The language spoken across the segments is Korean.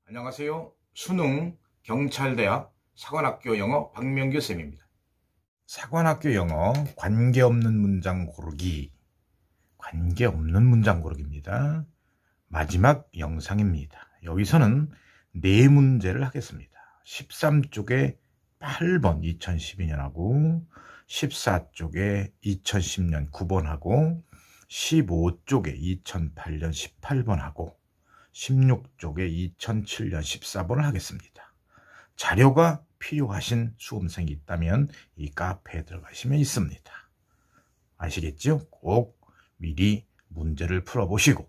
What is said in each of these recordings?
안녕하세요. 수능 경찰대학 사관학교 영어 박명규 쌤입니다. 사관학교 영어 관계없는 문장 고르기. 관계없는 문장 고르기입니다. 마지막 영상입니다. 여기서는 4문제를 하겠습니다. 13쪽에 8번 2012년하고 14쪽에 2010년 9번하고 15쪽에 2008년 18번하고 16쪽에 2007년 14번을 하겠습니다. 자료가 필요하신 수험생이 있다면 이 카페에 들어가시면 있습니다. 아시겠죠? 꼭 미리 문제를 풀어보시고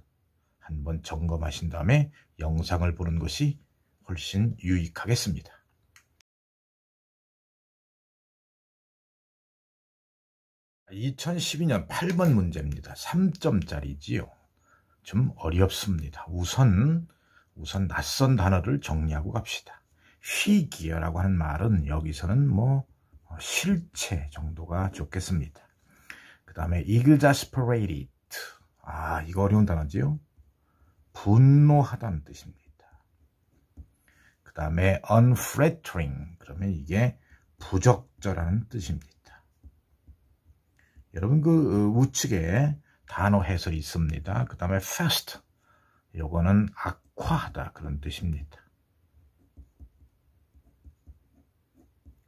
한번 점검하신 다음에 영상을 보는 것이 훨씬 유익하겠습니다. (2012년) 8번 문제입니다. 3점짜리지요. 좀 어렵습니다. 우선 낯선 단어를 정리하고 갑시다. figure라고 하는 말은 여기서는 실체 정도가 좋겠습니다. 그 다음에 exasperated. 이거 어려운 단어지요. 분노하다는 뜻입니다. 그 다음에 unflattering. 그러면 이게 부적절한 뜻입니다. 여러분 우측에 단어 해설이 있습니다. 그 다음에 fast. 요거는 악화하다 그런 뜻입니다.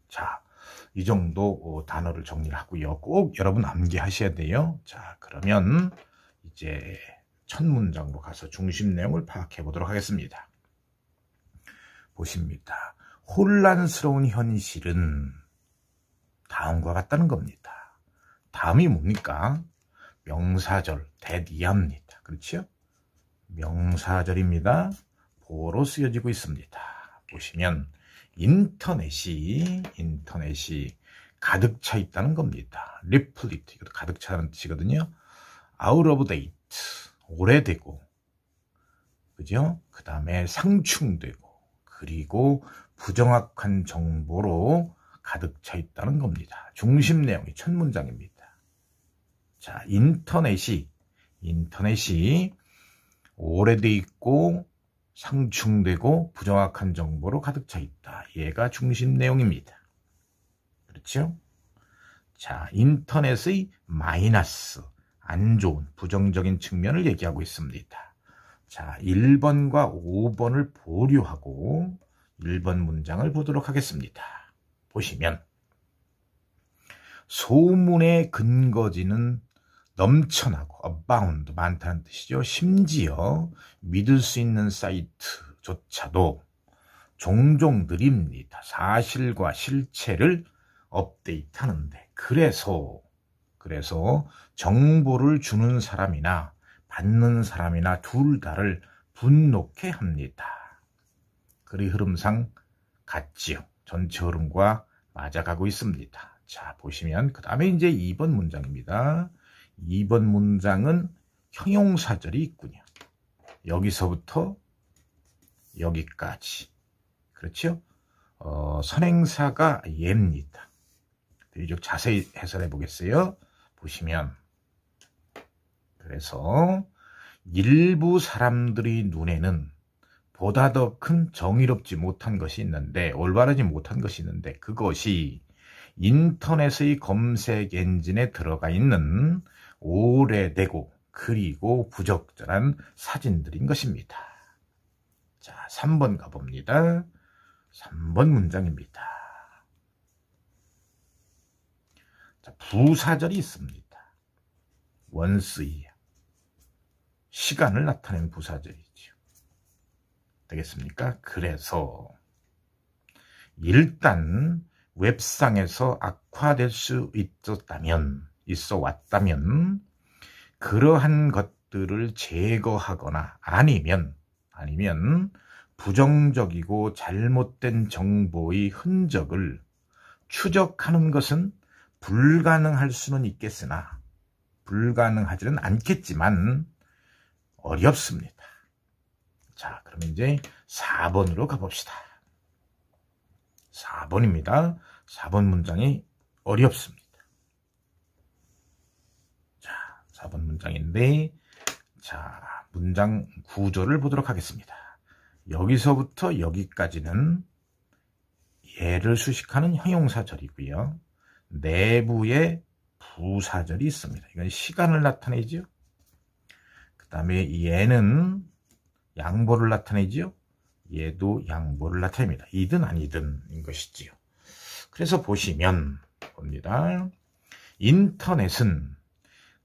자, 이 정도 단어를 정리를 하고요. 꼭 여러분 암기하셔야 돼요. 자, 그러면 이제 첫 문장으로 가서 중심 내용을 파악해 보도록 하겠습니다. 보십니다. 혼란스러운 현실은 다음과 같다는 겁니다. 다음이 뭡니까? 명사절, 대디합니다. 그렇죠? 명사절입니다. 보로 쓰여지고 있습니다. 보시면 인터넷이 가득 차 있다는 겁니다. replete, 이것도 가득 차는 뜻이거든요. out of date, 오래되고, 그죠? 그 다음에 상충되고, 그리고 부정확한 정보로 가득 차 있다는 겁니다. 중심 내용이 첫 문장입니다. 자, 인터넷이 오래돼 있고 상충되고 부정확한 정보로 가득 차 있다. 얘가 중심 내용입니다. 그렇죠? 자, 인터넷의 마이너스, 안 좋은, 부정적인 측면을 얘기하고 있습니다. 자, 1번과 5번을 보류하고 1번 문장을 보도록 하겠습니다. 보시면 소문의 근거지는 넘쳐나고 abound, 많다는 뜻이죠. 심지어 믿을 수 있는 사이트조차도 종종 느립니다. 사실과 실체를 업데이트하는데 그래서 정보를 주는 사람이나 받는 사람이나 둘 다를 분노케 합니다. 글의 흐름상 같지요. 전체 흐름과 맞아가고 있습니다. 자, 보시면 그 다음에 이제 2번 문장입니다. 2번 문장은 형용사절이 있군요. 여기서부터 여기까지. 그렇죠? 선행사가 얘입니다. 좀 자세히 해설해 보겠어요. 보시면 그래서 일부 사람들의 눈에는 보다 더 큰 정의롭지 못한 것이 있는데, 올바르지 못한 것이 있는데, 그것이 인터넷의 검색 엔진에 들어가 있는 오래되고 그리고 부적절한 사진들인 것입니다. 자, 3번 가봅니다. 3번 문장입니다. 자, 부사절이 있습니다. once의 시간을 나타내는 부사절이죠. 되겠습니까? 그래서 일단 웹상에서 악화될 수 있어 왔다면 그러한 것들을 제거하거나 아니면 부정적이고 잘못된 정보의 흔적을 추적하는 것은 불가능할 수는 있겠으나 불가능하지는 않겠지만 어렵습니다. 자, 그럼 이제 4번으로 가봅시다. 4번입니다. 4번 문장이 어렵습니다. 자, 4번 문장인데, 자, 문장 구조를 보도록 하겠습니다. 여기서부터 여기까지는 예를 수식하는 형용사절이고요. 내부에 부사절이 있습니다. 이건 시간을 나타내죠. 그 다음에 얘는 양보를 나타내죠. 얘도 양보를 나타냅니다. 이든 아니든인 것이지요. 그래서 보시면 봅니다. 인터넷은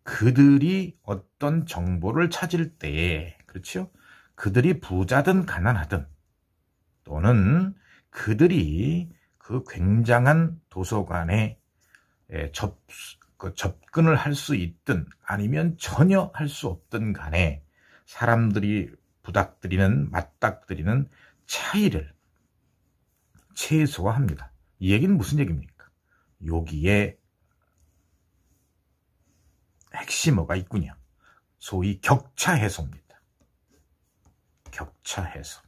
그들이 어떤 정보를 찾을 때에, 그렇죠? 그들이 부자든 가난하든, 또는 그들이 그 굉장한 도서관에 접근을 할 수 있든 아니면 전혀 할 수 없든 간에 사람들이 맞닥뜨리는 차이를 최소화합니다. 이 얘기는 무슨 얘기입니까? 여기에 핵심이 뭐가 있군요. 소위 격차 해소입니다. 격차 해소.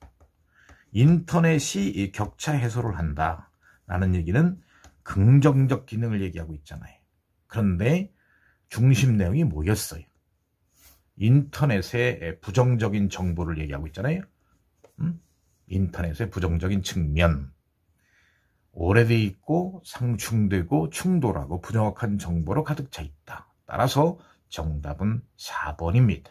인터넷이 이 격차 해소를 한다라는 얘기는 긍정적 기능을 얘기하고 있잖아요. 그런데 중심 내용이 뭐였어요? 인터넷의 부정적인 정보를 얘기하고 있잖아요. 인터넷의 부정적인 측면. 오래돼 있고 상충되고 충돌하고 부정확한 정보로 가득 차 있다. 따라서 정답은 4번입니다.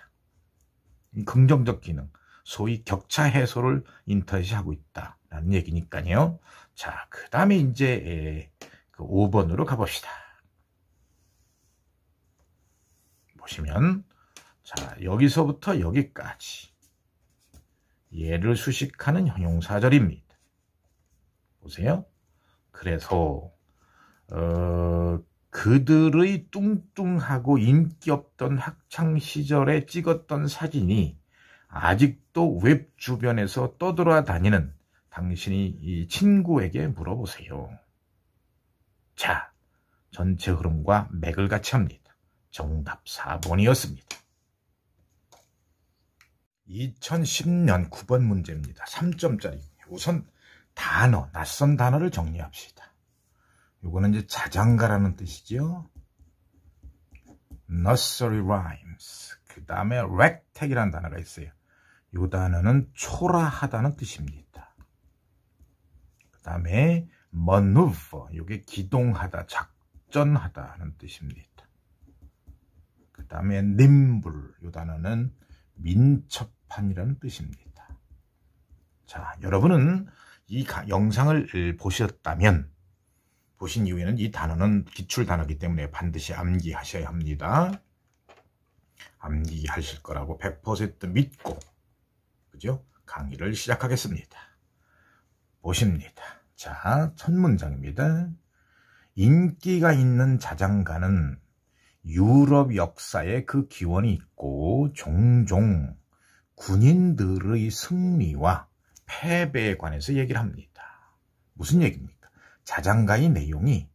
긍정적 기능, 소위 격차 해소를 인터넷이 하고 있다라는 얘기니까요. 자, 그 다음에 이제 그 5번으로 가봅시다. 보시면, 자, 여기서부터 여기까지 예를 수식하는 형용사절입니다. 보세요. 그래서 그들의 뚱뚱하고 인기 없던 학창 시절에 찍었던 사진이 아직도 웹 주변에서 떠돌아다니는 당신이 이 친구에게 물어보세요. 자, 전체 흐름과 맥을 같이 합니다. 정답 4번이었습니다. 2010년 9번 문제입니다. 3점짜리. 우선 단어, 낯선 단어를 정리합시다. 요거는 이제 자장가라는 뜻이죠. nursery rhymes. 그 다음에 ragtag이라는 단어가 있어요. 이 단어는 초라하다는 뜻입니다. 그 다음에 maneuver. 이게 기동하다, 작전하다는 뜻입니다. 그 다음에 nimble. 이 단어는 민첩한이라는 뜻입니다. 자, 여러분은 이 영상을 보셨다면, 보신 이후에는 이 단어는 기출 단어이기 때문에 반드시 암기하셔야 합니다. 암기하실 거라고 100% 믿고, 그죠? 강의를 시작하겠습니다. 보십니다. 자, 첫 문장입니다. 인기가 있는 자장가는 유럽 역사에 그 기원이 있고 종종 군인들의 승리와 패배에 관해서 얘기를 합니다. 무슨 얘기입니까? 자장가의 내용이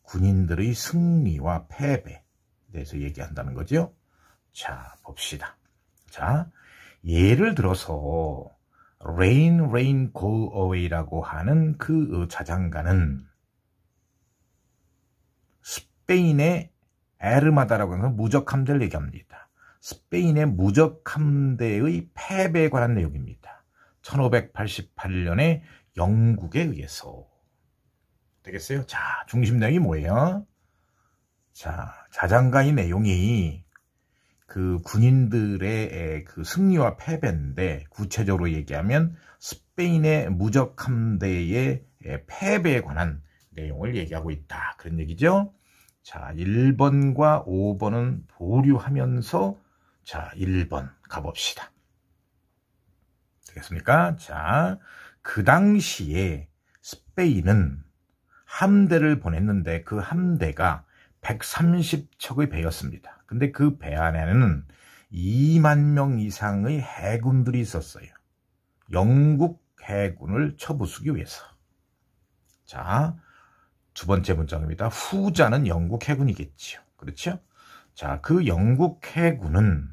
군인들의 승리와 패배에 대해서 얘기한다는 거죠. 자, 봅시다. 자, 예를 들어서 Rain, Rain, Go Away라고 하는 그 자장가는 스페인의 에르마다라고 하는 무적 함대를 얘기합니다. 스페인의 무적 함대의 패배에 관한 내용입니다. 1588년에 영국에 의해서. 되겠어요? 자, 중심 내용이 뭐예요? 자, 자장가의 내용이 그 군인들의 그 승리와 패배인데, 구체적으로 얘기하면 스페인의 무적 함대의 패배에 관한 내용을 얘기하고 있다. 그런 얘기죠. 자, 1번과 5번은 보류하면서, 자, 1번 가봅시다. 되겠습니까? 자, 그 당시에 스페인은 함대를 보냈는데 그 함대가 130척의 배였습니다. 근데 그 배 안에는 2만 명 이상의 해군들이 있었어요. 영국 해군을 쳐부수기 위해서. 자, 두 번째 문장입니다. 후자는 영국 해군이겠지요. 그렇죠? 자, 그 영국 해군은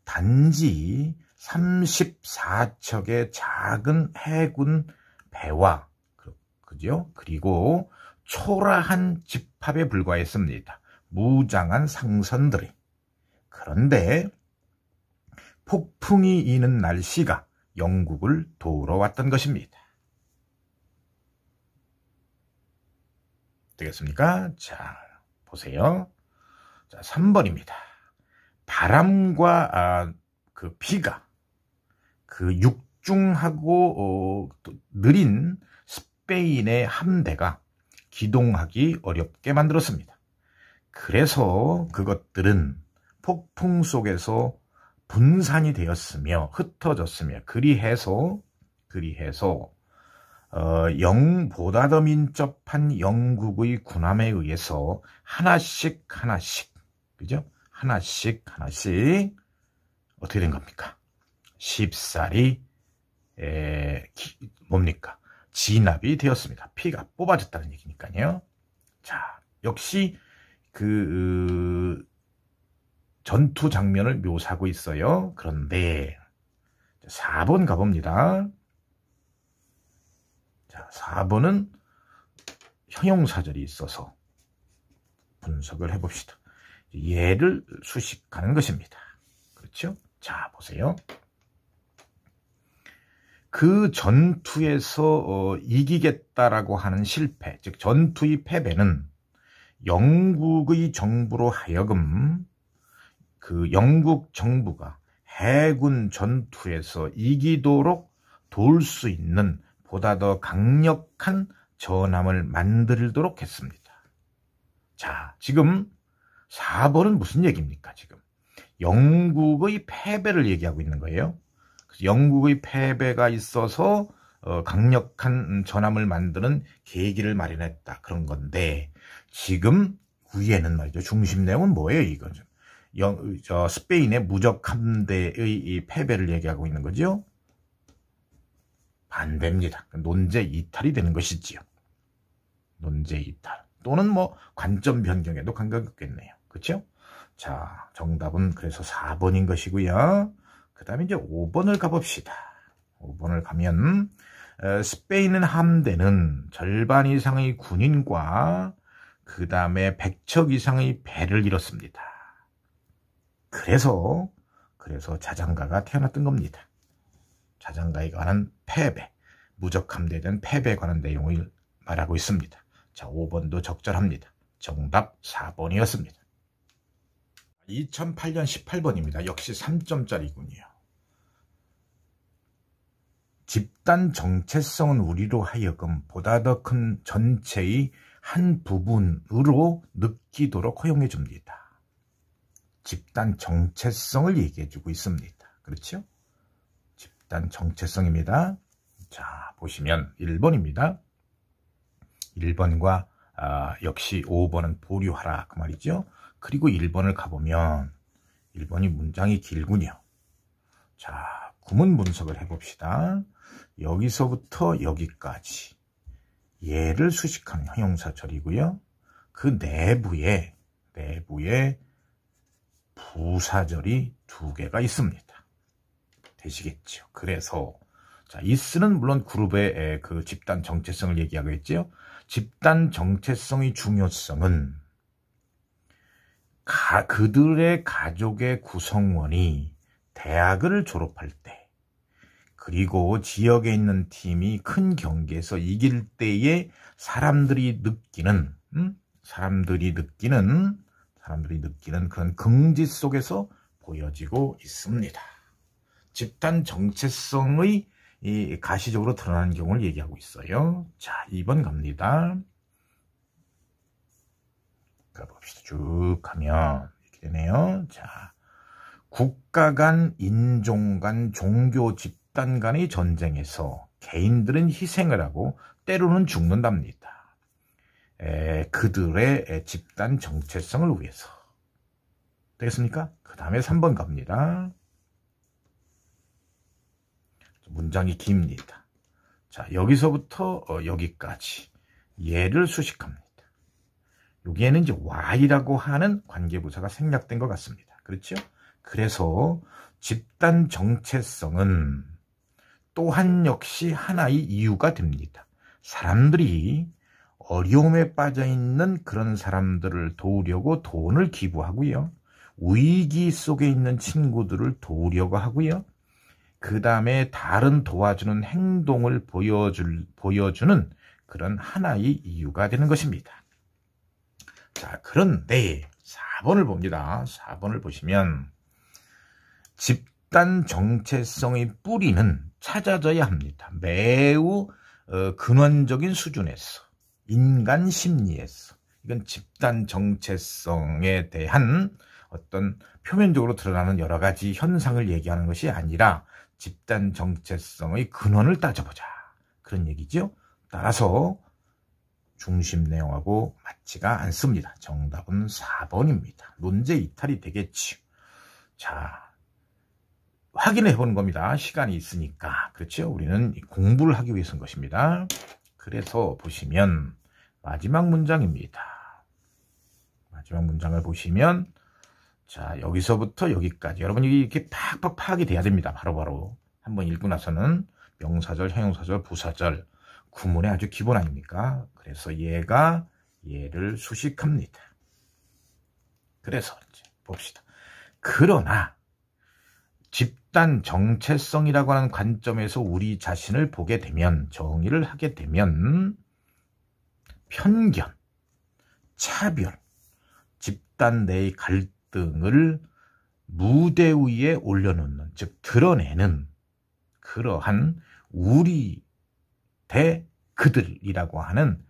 단지 34척의 작은 해군 배와, 그죠? 그리고 초라한 집합에 불과했습니다. 무장한 상선들이. 그런데 폭풍이 이는 날씨가 영국을 도우러 왔던 것입니다. 되겠습니까? 자, 보세요. 자, 3번입니다. 바람과 그 비가 그 육중하고 느린 스페인의 함대가 기동하기 어렵게 만들었습니다. 그래서 그것들은 폭풍 속에서 분산이 되었으며 흩어졌으며 그리해서 보다 더 민첩한 영국의 군함에 의해서 하나씩 그죠? 하나씩 어떻게 된 겁니까? 쉽사리 뭡니까? 진압이 되었습니다. 피가 뽑아졌다는 얘기니까요. 자, 역시 그 전투 장면을 묘사하고 있어요. 그런데 4번 가봅니다. 자, 4번은 형용사절이 있어서 분석을 해봅시다. 예를 수식하는 것입니다. 그렇죠? 자, 보세요. 그 전투에서 이기겠다라고 하는 실패, 즉 전투의 패배는 영국의 정부로 하여금 그 영국 정부가 해군 전투에서 이기도록 도울 수 있는 보다 더 강력한 전함을 만들도록 했습니다. 자, 지금 4번은 무슨 얘기입니까? 지금 영국의 패배를 얘기하고 있는 거예요. 영국의 패배가 있어서 강력한 전함을 만드는 계기를 마련했다. 그런 건데 지금 위에는 말이죠. 중심 내용은 뭐예요? 이건 스페인의 무적 함대의 이 패배를 얘기하고 있는 거죠. 반대입니다. 논제 이탈이 되는 것이지요. 논제 이탈 또는 뭐 관점 변경에도 관계가 있겠네요. 그렇죠? 자, 정답은 그래서 4번인 것이고요. 그 다음에 이제 5번을 가봅시다. 5번을 가면 스페인 함대는 절반 이상의 군인과 그 다음에 100척 이상의 배를 잃었습니다. 그래서 자장가가 태어났던 겁니다. 자장가에 관한 패배, 무적 함대에 대한 패배에 관한 내용을 말하고 있습니다. 자, 5번도 적절합니다. 정답 4번이었습니다. 2008년 18번입니다. 역시 3점짜리군요. 집단 정체성은 우리로 하여금 보다 더 큰 전체의 한 부분으로 느끼도록 허용해 줍니다. 집단 정체성을 얘기해 주고 있습니다. 그렇죠? 집단 정체성입니다. 자, 보시면 1번입니다. 1번과 역시 5번은 보류하라 그 말이죠. 그리고 1번을 가보면 1번이 문장이 길군요. 자, 구문 분석을 해봅시다. 여기서부터 여기까지 예를 수식하는 형용사절이고요. 그 내부에 부사절이 2개가 있습니다. 되시겠죠? 그래서 자, is는 물론 그룹의 그 집단 정체성을 얘기하고 있죠. 집단 정체성의 중요성은 그들의 가족의 구성원이 대학을 졸업할 때 그리고 지역에 있는 팀이 큰 경기에서 이길 때에 사람들이 느끼는 그런 긍지 속에서 보여지고 있습니다. 집단 정체성의 가시적으로 드러나는 경우를 얘기하고 있어요. 자, 2번 갑니다. 가봅시다. 쭉 가면 이렇게 되네요. 자, 국가 간, 인종 간, 종교 집단 간의 전쟁에서 개인들은 희생을 하고 때로는 죽는답니다. 그들의 집단 정체성을 위해서. 되겠습니까? 그 다음에 3번 갑니다. 문장이 깁니다. 자, 여기서부터 여기까지 예를 수식합니다. 여기에는 이제 Y라고 하는 관계부사가 생략된 것 같습니다. 그렇죠? 그래서 집단 정체성은 또한 역시 하나의 이유가 됩니다. 사람들이 어려움에 빠져 있는 그런 사람들을 도우려고 돈을 기부하고요. 위기 속에 있는 친구들을 도우려고 하고요. 그 다음에 다른 도와주는 행동을 보여주는 그런 하나의 이유가 되는 것입니다. 자, 그런데 4번을 봅니다. 4번을 보시면 집단 정체성의 뿌리는 찾아져야 합니다. 매우 근원적인 수준에서, 인간 심리에서. 이건 집단 정체성에 대한 어떤 표면적으로 드러나는 여러 가지 현상을 얘기하는 것이 아니라 집단 정체성의 근원을 따져보자, 그런 얘기죠. 따라서 중심 내용하고 맞지가 않습니다. 정답은 4번입니다. 논제 이탈이 되겠지요. 자, 확인해 보는 겁니다. 시간이 있으니까. 그렇죠? 우리는 공부를 하기 위해서인 것입니다. 그래서 보시면 마지막 문장입니다. 마지막 문장을 보시면, 자, 여기서부터 여기까지 여러분이 이렇게 팍팍 파악이 돼야 됩니다. 바로바로 한번 읽고 나서는 명사절, 형용사절, 부사절, 구문의 아주 기본 아닙니까? 그래서 얘가 얘를 수식합니다. 그래서 이제 봅시다. 그러나 집단 정체성이라고 하는 관점에서 우리 자신을 보게 되면, 정의를 하게 되면 편견, 차별, 집단 내의 갈등을 무대 위에 올려놓는, 즉 드러내는 그러한 우리 대 그들이라고 하는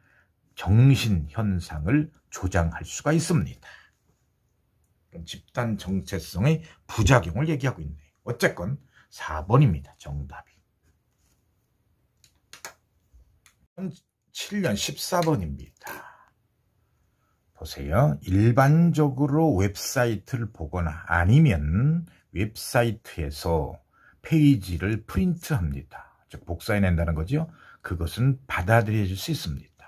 정신현상을 조장할 수가 있습니다. 집단 정체성의 부작용을 얘기하고 있네요. 어쨌건 4번입니다. 정답이. 7년 14번입니다. 보세요. 일반적으로 웹사이트를 보거나 아니면 웹사이트에서 페이지를 프린트합니다. 즉 복사해낸다는 거죠. 그것은 받아들여질 수 있습니다.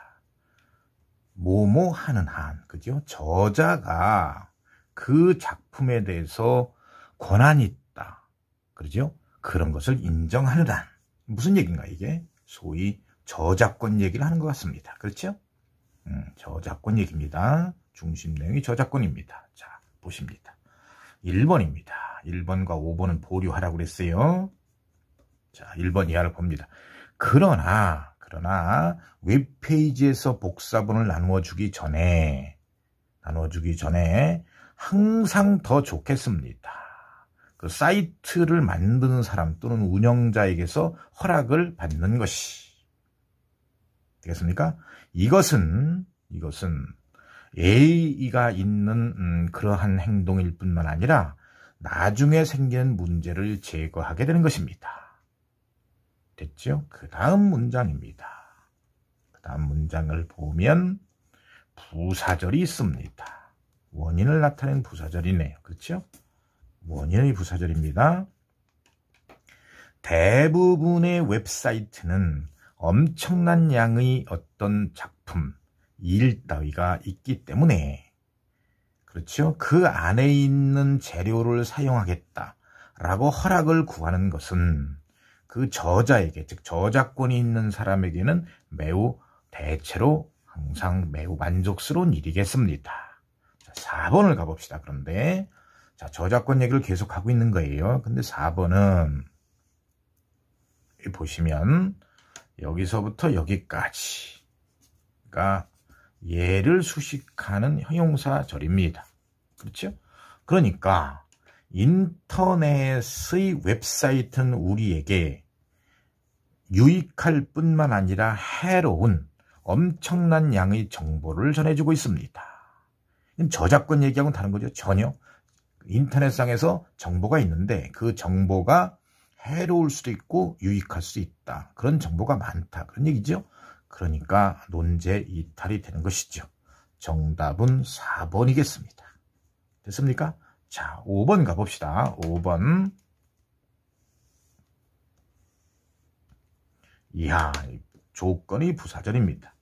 뭐뭐 하는 한, 그죠? 저자가 그 작품에 대해서 권한이 있다, 그러죠? 그런 것을 인정하는 한. 무슨 얘기인가 이게? 소위 저작권 얘기를 하는 것 같습니다. 그렇죠? 저작권 얘기입니다. 중심 내용이 저작권입니다. 자, 보십니다. 1번입니다. 1번과 5번은 보류하라고 그랬어요. 자, 1번 이하를 봅니다. 그러나 웹페이지에서 복사본을 나누어주기 전에 항상 더 좋겠습니다. 그 사이트를 만드는 사람 또는 운영자에게서 허락을 받는 것이 되겠습니까? 이것은 예의가 있는 그러한 행동일 뿐만 아니라 나중에 생기는 문제를 제거하게 되는 것입니다. 됐죠? 그 다음 문장입니다. 그 다음 문장을 보면 부사절이 있습니다. 원인을 나타내는 부사절이네요. 그렇죠? 원인의 부사절입니다. 대부분의 웹사이트는 엄청난 양의 어떤 작품, 일 따위가 있기 때문에, 그렇죠? 그 안에 있는 재료를 사용하겠다라고 허락을 구하는 것은 그 저자에게, 즉 저작권이 있는 사람에게는 대체로 항상 매우 만족스러운 일이겠습니다. 자, 4번을 가봅시다. 그런데 자, 저작권 얘기를 계속하고 있는 거예요. 근데 4번은 보시면 여기서부터 여기까지가 얘를 수식하는 형용사절입니다. 그렇죠? 그러니까 인터넷의 웹사이트는 우리에게 유익할 뿐만 아니라 해로운 엄청난 양의 정보를 전해주고 있습니다. 저작권 얘기하고는 다른 거죠. 전혀. 인터넷상에서 정보가 있는데 그 정보가 해로울 수도 있고 유익할 수도 있다. 그런 정보가 많다. 그런 얘기죠. 그러니까 논제 이탈이 되는 것이죠. 정답은 4번이겠습니다. 됐습니까? 자, 5번 가봅시다. 5번. 이야, 조건이 부사절입니다.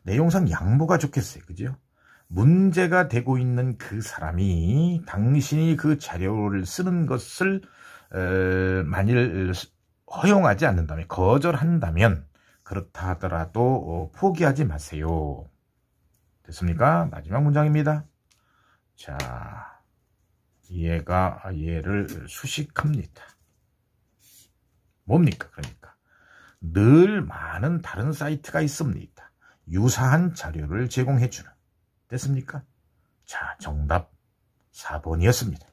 내용상 양보가 좋겠어요. 그죠? 문제가 되고 있는 그 사람이 당신이 그 자료를 쓰는 것을 만일 허용하지 않는다면, 거절한다면 그렇다 하더라도 포기하지 마세요. 됐습니까? 마지막 문장입니다. 자, 얘가 얘를 수식합니다. 뭡니까? 그러니까 늘 많은 다른 사이트가 있습니다. 유사한 자료를 제공해주는. 됐습니까? 자, 정답 4번이었습니다.